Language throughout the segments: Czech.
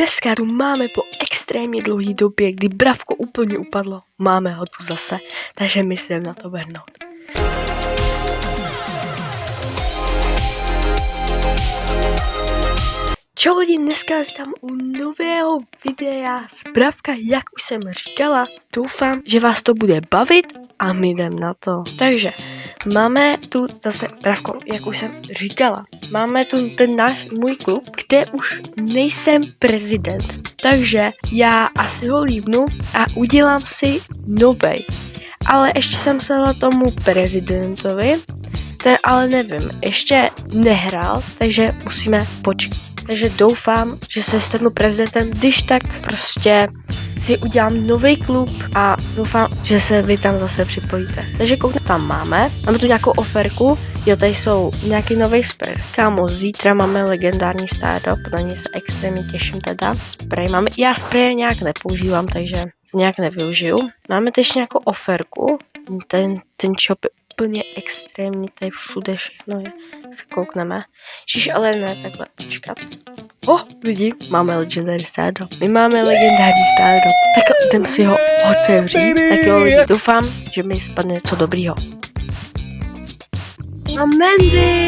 Dneska tu máme po extrémně dlouhé době, kdy Bravko úplně upadlo. Máme ho tu zase, takže my si jdeme na to vrhnout. Čau lidi, dneska jsem u nového videa z Bravka, jak už jsem říkala. Doufám, že vás to bude bavit a my jdeme na to. Takže máme tu zase Bravko, jak už jsem říkala. Máme tu ten můj klub, kde už nejsem prezident. Takže já asi ho líbnu a udělám si novej. Ale ještě jsem psala tomu prezidentovi, ten ale nevím, ještě nehrál, takže musíme počkat. Takže doufám, že se stanu prezidentem, když tak prostě si udělám nový klub a doufám, že se vy tam zase připojíte. Takže koukne tam máme tu nějakou oferku, jo, tady jsou nějaký nový spray. Kámo, zítra máme legendární startup, na něj se extrémně těším teda. Spray máme, já spray nějak nepoužívám, takže to nějak nevyužiju. Máme teď nějakou oferku, ten shop je úplně extrémní, tady všude všechno je, se koukneme. Čiž ale ne, takhle počkat. Lidi, máme legendary startup. My máme legendární startup. Tak jdem si ho otevřít. Tak jo, lidi, doufám, že mi spadne něco dobrýho. A Mandy!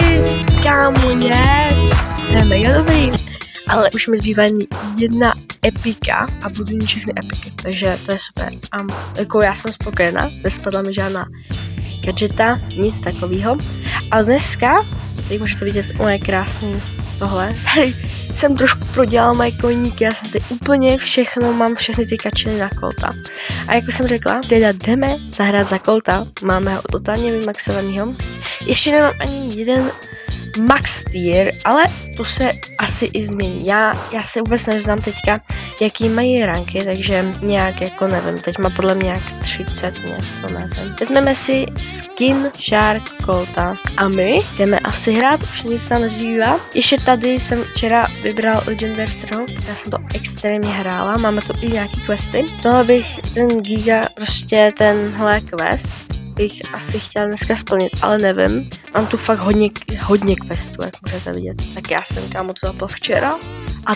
Kámo, yes! To je mega dobrý. Ale už mi zbývá jedna epika a budu mít všechny epiky, takže to je super. A jako já jsem spokojená, nespadla mi žádná gadgeta, nic takového. A dneska, teď můžete vidět moje krásný tohle, tady jsem trošku prodělala moje koníky, já jsem si úplně všechno, mám všechny ty kačeny na Colta. A jako jsem řekla, teda jdeme zahrát za Colta, máme ho totálně vymaxovanýho. Ještě nemám ani jeden max tier, ale to se asi i změní. Já se vůbec neznám teďka, jaký mají ranky, takže nějak jako nevím, teď má podle mě nějak 30 něco, nevím. Vezmeme si skin Shark Colta a my jdeme asi hrát, už nic tam nezbývá. Ještě tady jsem včera vybral Legendary Strong, já jsem to extrémně hrála, máme tu i nějaký questy. Tohle bych, ten giga, prostě tenhle quest bych asi chtěla dneska splnit, ale nevím. Mám tu fakt hodně questů, jak můžete vidět. Tak já jsem kámo to zapal včera a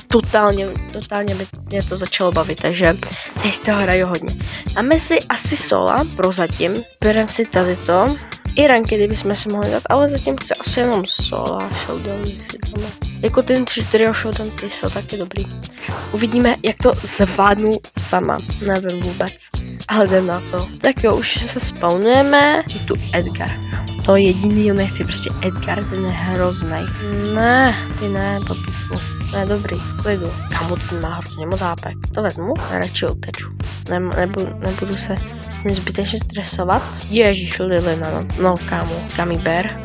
totálně mě to začalo bavit, takže teď to hraju hodně. Dáme si asi sola, prozatím. Berem si tady to. I ranky, kdybychom si mohli dát, ale zatím chci asi jenom sola, showdown, jestli dáme. Jako ten trio showdown, ty jsou taky dobrý. Uvidíme, jak to zvládnu sama, nevím vůbec. Ale jdem na to. Tak jo, už se spawnujeme. Je tu Edgar. To jediný, nechci, prostě Edgar, ten je hroznej. Ne, ty ne, popíku. Ne, dobrý, klidu. Kámo, ten má hrozně moc zápek. To vezmu a radši uteču. Nebudu se s tím zbytečně stresovat. Ježíš, Lilina, no kámo, Gummy Bear.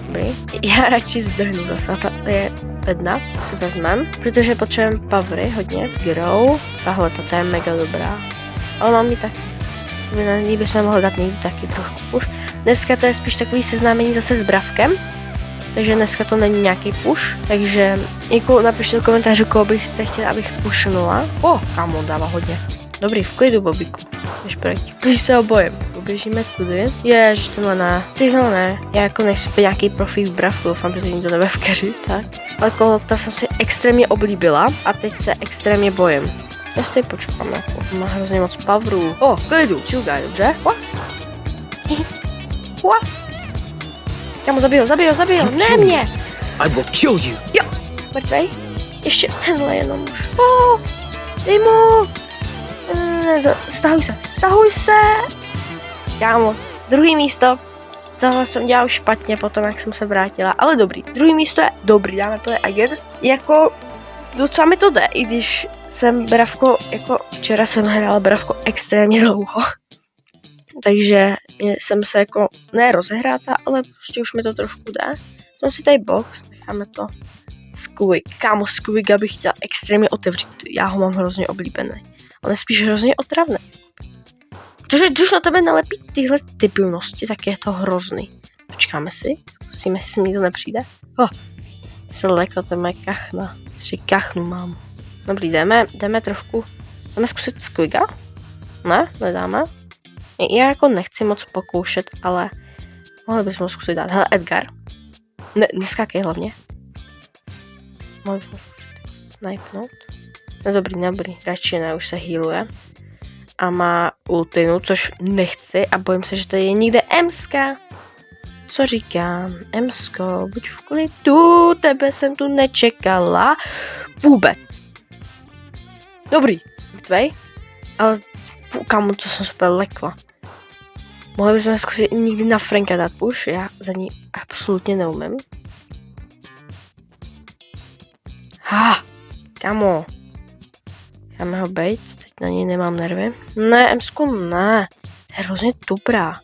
Dobrý. Já radši zdrhnu zase, ta je jedna, si vezmem, protože potřebujeme powery hodně, grow, tahle to je mega dobrá, ale mám ji taky, na ní bychom mohli dát někdy taky trošku už. Dneska to je spíš takový seznámení zase s Bravkem, takže dneska to není nějaký push, takže jako napište do komentářů, koho byste chtěli, abych pushnula. Kámo, dává hodně. Dobrý, v klidu, Bobíku. Jdeš pryč. Když se obojím. Uběžíme tudy. Ježiš, tohle ne. Tyhle ne. Já jako nejsem nějaký profík v Bravku, doufám, že to nikdo nebude vkařit, tak. Ale Colta jsem si extrémně oblíbila a teď se extrémně bojím. Já si tady počkám, jako má hrozně moc powerů. Klidu, chill guy, dobře? Kámo, zabij ho, ne mě! I will kill you. Jo, mrtvej. Ještě tenhle jenom už. Dej mu! Stahuj se! Kámo, druhý místo. Tohle jsem dělal špatně potom, jak jsem se vrátila, ale dobrý. Druhý místo je dobrý, dáme to again. Jako, docela mi to jde, i když jsem Bravko, jako včera jsem hrála Bravko extrémně dlouho. Takže jsem se jako, ne rozehráta, ale prostě už mi to trošku jde. Jsem si tady box, necháme to. Squig. Kámo, Squiga bych chtěla extrémně otevřít, já ho mám hrozně oblíbený. On je spíš hrozně otravný. Protože když na tebe nalepí tyhle typilnosti, tak je to hrozný. Počkáme si, zkusíme, jestli mi to nepřijde. Se lekla, to je moje kachna. Ještě kachnu mám. Dobrý, jdeme zkusit Squiga? Ne, nedáme. Já jako nechci moc pokoušet, ale mohli bychom zkusit dát. Hele, Edgar. Neskákej hlavně. Mohli bychom zkusit. snipnout. No dobrý, radši ne, už se healuje. A má ultinu, což nechci a bojím se, že tady je někde Emska. Co říkám? Emsko, buď v klidu, tebe jsem tu nečekala. Vůbec. Dobrý, mrtvej. Ale kámo, to jsem super lekla. Mohli bychom zkusit někdy na Franka dát push, já za ní absolutně neumím. Kámo. Dáme ho bejt, teď na něj nemám nervy. Ne, Emsku, ne. To je hrozně dobrá.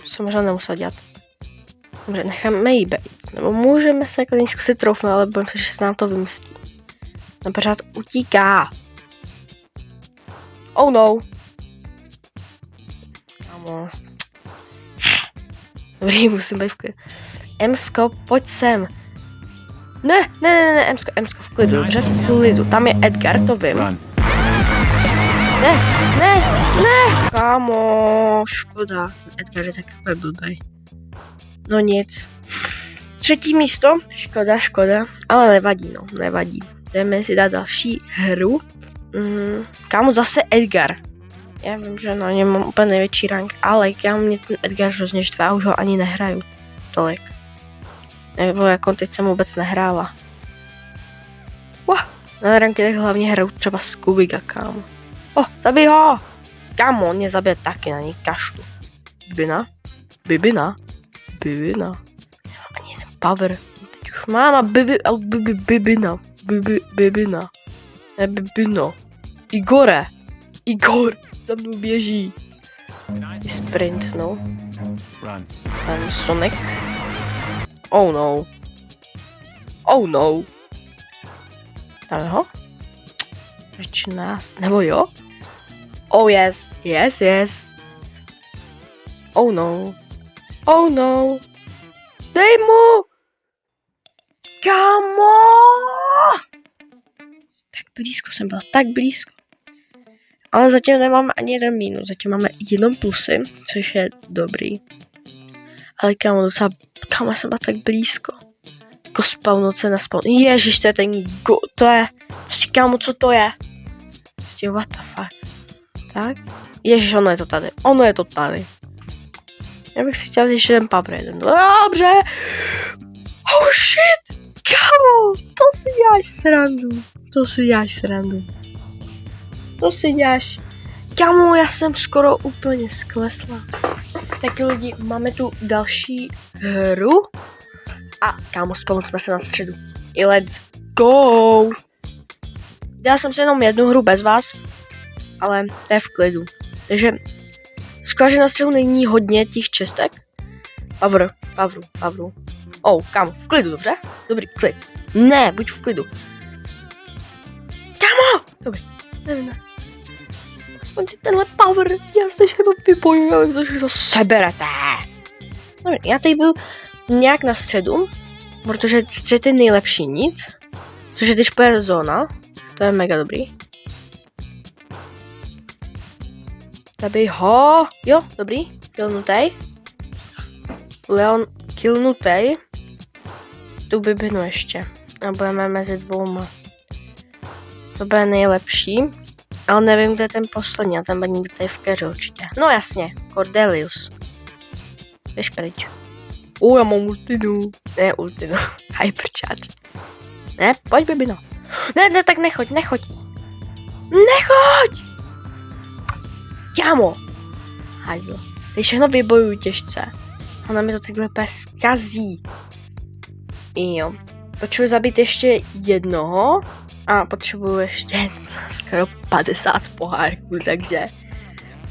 Jsem možná nemusel dělat. Dobře, necháme jí bejt. Nebo můžeme se jako si troufnout, ale bojím se, že se nám to vymstí. Na pořád utíká. Oh no. Kámo. Dobrý, musím být v klidu. Emsko, pojď sem. Ne, Emsko, v klidu, dobře, v klidu. Tam je Edgar, to vím. Ne, kámo, škoda. Edgar je takový blbej. No nic. 3. místo, škoda, ale nevadí. Jdeme si dát další hru. Kámo, zase Edgar. Já vím, že na něm mám úplně největší rank, ale kámo, mě ten Edgar hrozně štve a už ho ani nehraju tolik. Nebo jako teď jsem vůbec nehrála. Na rankách hlavně hraju třeba Scoobyga, kámo. Zabij ho! Kámo, on mě zabije taky, na něj kašlu. Bibina. Ani jeden power. Teď už mám a Bibina. Ne, Bibino. Igor, za mnou běží. Ty sprint, no. Tam Sonic. Oh no. Dáme ho? Proč nás? Nebo jo? Oh yes. Oh no. Dej mu! Kámo! Tak blízko. Ale zatím nemáme ani jeden mínus, zatím máme jenom plusy, což je dobrý. Ale kámo, já jsem byla tak blízko. Jako spawnout se na spawn. Ježiš, to je ten to je. Prostě kámo, co to je? Prostě what the fuck. Tak. Ježiš, ono je to tady. Já bych si chtěl ještě jeden power jeden. Dobře. Oh shit. Kámo, to si děláš srandu. Kámo, já jsem skoro úplně sklesla. Tak lidi, máme tu další hru. A kámo, spolu jsme se na středu. I let's go! Dělal jsem si jenom jednu hru bez vás, ale to je v klidu. Takže skoro, že na středu není hodně těch čestek. Pavru. Kámo, v klidu, dobře? Dobrý, klid. Ne, buď v klidu. Kámo! Dobrý, ne. Aspoň si tenhle power, já se všechno vypojím, ale to všechno seberete. Dobrý, já tady budu nějak na středu, protože střed je nejlepší nit, což je když pojede zóna, to je mega dobrý. Zabij ho, jo, dobrý, killnutej. Leon killnutej. Tu bibinu ještě a budeme mezi dvouma. To bude nejlepší, ale nevím, kde je ten poslední, a ten bude někde tady v keře určitě. No jasně, Cordelius. Běž pryč. Já mám ultinu. Ne, Hypercharge. Ne, pojď, bibino. Ne, tak nechoď. Kámo. Hajzlo. Teď všechno vybojuju těžce. Ona mi to takhle zkazí. Jo. Potřebuji zabít ještě jednoho. A potřebuji ještě skoro 50 pohárků, takže...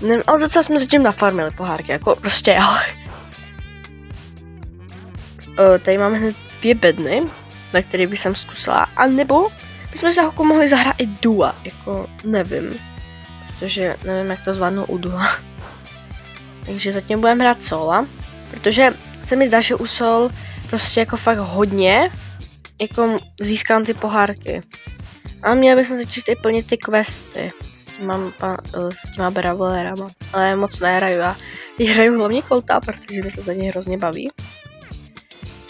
Nevím, ale docela jsme zatím nafarmili pohárky, jako prostě, ale... Tady máme hned 2 bedny, na které bych jsem zkusila, a nebo bychom si jako mohli zahrát i dua, jako nevím, protože nevím, jak to zvládnu u dua. Takže zatím budeme hrát sola, protože se mi zdá, že u sol prostě jako fakt hodně, jako získám ty pohárky. A měl bych začít i plnit ty questy s těma brawlerama, ale moc nehraju, já hraju hlavně Colta, protože mi to za něj hrozně baví.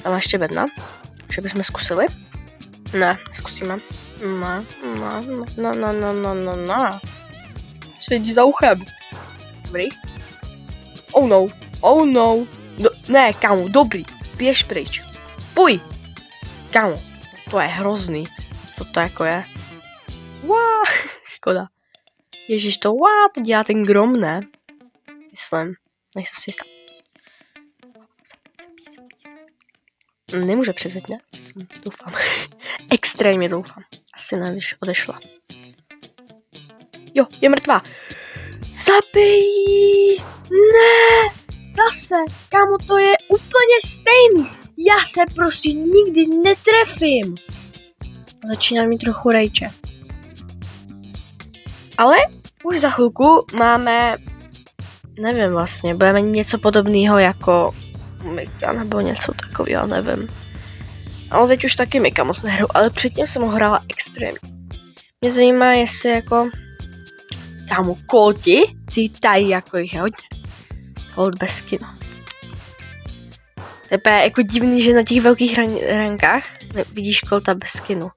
Tam ještě bedna, že bychom zkusili. Ne, zkusíme. Ne. Svědí za uchem. Dobrý. Oh no. Ne, kámo, dobrý. Běž pryč. Fuj. Kámo, to je hrozný. Co to jako je? Škoda. Ježiš, to dělá ten grom, ne? Myslím. Nejsem si jistá. Nemůže přezet, ne? Doufám. Extrémně doufám. Asi ne, když odešla. Jo, je mrtvá. Zabij! Ne! Zase! Kámo, to je úplně stejný! Já se prosím nikdy netrefím! Začíná mi trochu rejče. Ale už za chvilku máme... Nevím vlastně, budeme mít něco podobného jako Mika nebo něco takového, nevím. Ale teď už taky Mika moc nehraju, ale předtím jsem ho hrála extrémně. Mě zajímá, jestli jako... Kámo, kolti? Ty tady jako jich je hodně. Colt bez skinu. To je jako divný, že na těch velkých rankách vidíš Colta bez skinu.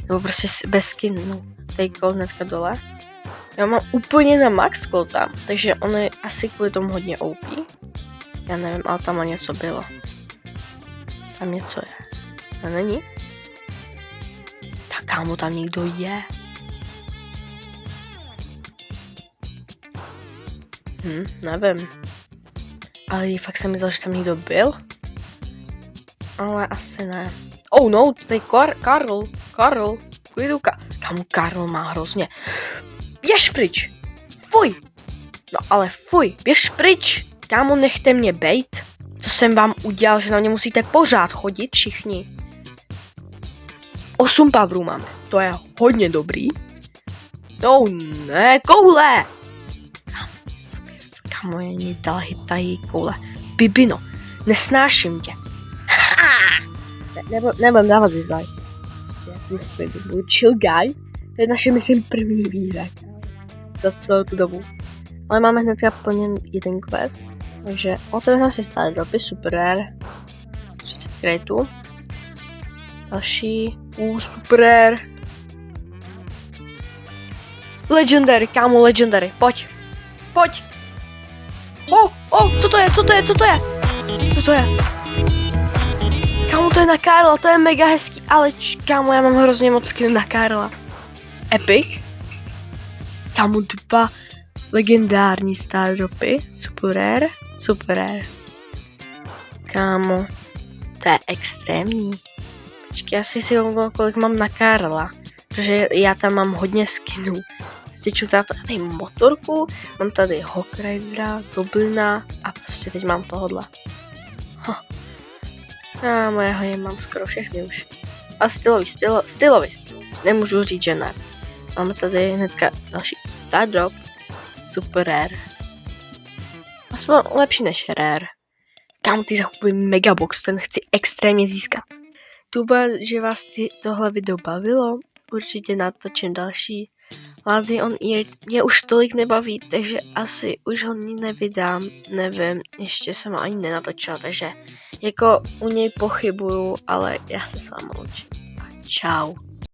Nebo prostě bez skinu. Tady Colt hnedka dole. Já mám úplně na max Colta, takže on je asi kvůli tomu hodně OP. Já nevím, ale tam něco bylo. Tam něco je. To není? Tak kámo, tam někdo je. Nevím. Ale fakt jsem myslel, že tam někdo byl. Ale asi ne. Oh no, to je Karl. Klidu, kámo, Karl má hrozně. Běž pryč. Fuj. No ale fuj, běž pryč. Kámo, nechte mě bejt. Co jsem vám udělal, že na mě musíte pořád chodit všichni. 8 powerů máme. To je hodně dobrý. No ne, koule. Kámo, je mě dal hitají koule. Bibino, nesnáším tě. Nebudem dávat dislike. Prostě já budu chill guy. To je naše, myslím, první výhra. Za celou tu dobu. Ale máme hnedka plněn jeden quest. Takže otevřeme si stále dropy, super rare. 30 crateů. Další. Super rare. Legendary, kámo, legendary. Pojď. Co to je? Kámo, to je na Karla, to je mega hezký, ale kámo, já mám hrozně moc skin na Karla. Epic. Kámo, 2 legendární star dropy, super rare. Kámo, to je extrémní. Počkej, já si kolik mám na Karla, protože já tam mám hodně skinů. Stěču tady motorku, mám tady Hawk Ridera, Goblina a prostě teď mám tohodle. Moje mám skoro všechny už. A stylový. Nemůžu říct, že ne. Máme tady hnedka další star drop. Super rare. Aspoň lepší než rare. Kam ty zakupuji megabox, ten chci extrémně získat. Doufám, že vás tohle video bavilo. Určitě natočím další. Lazy on Ear mě už tolik nebaví, takže asi už ho nevydám, nevím, ještě jsem ho ani nenatočila, takže jako u něj pochybuju, ale já se s vámi loučím. Čau.